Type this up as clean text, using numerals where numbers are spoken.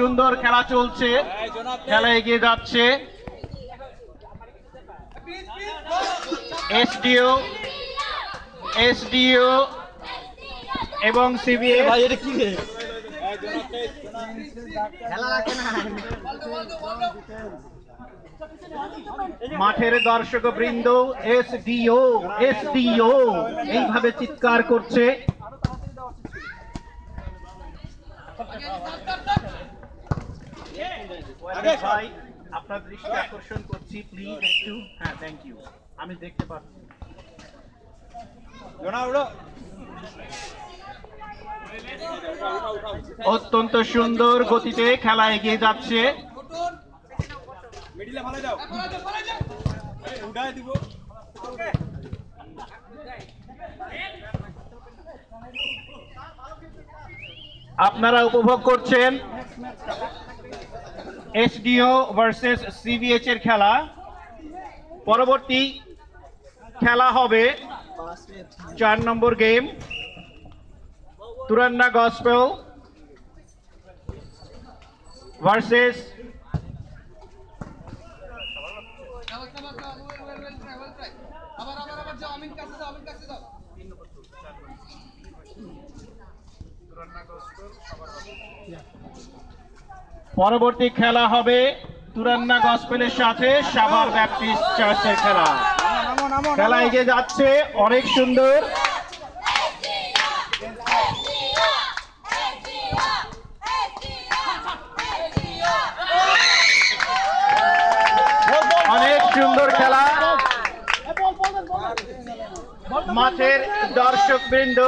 সুন্দর খেলা চলছে, খেলা এগিয়ে যাচ্ছে। এসডিও এবং সিবিএস মাঠের দর্শক বৃন্দ এসডিও এইভাবে চিৎকার করছে। ভাই আপনার দৃষ্টি আকর্ষণ করছি প্লিজ একটু। হ্যাঁ, থ্যাংক ইউ। আমি দেখতে পাচ্ছি। অত্যন্ত সুন্দর গতিতে খেলা এগিয়ে যাচ্ছে। আপনারা উপভোগ করছেন এসডিও ভার্সেস সিবিএচ এর খেলা। পরবর্তী খেলা হবে 4 নম্বর গেম, তুরান্না গসপেল ভার্সেস পরবর্তী খেলা হবে তুরান্না গসপেলের সাথে সাভার ব্যাপটিস্ট চার্চের খেলা। খেলা এগিয়ে যাচ্ছে অনেক সুন্দর। অনেক সুন্দর খেলা। মাঠের দর্শক বৃন্দ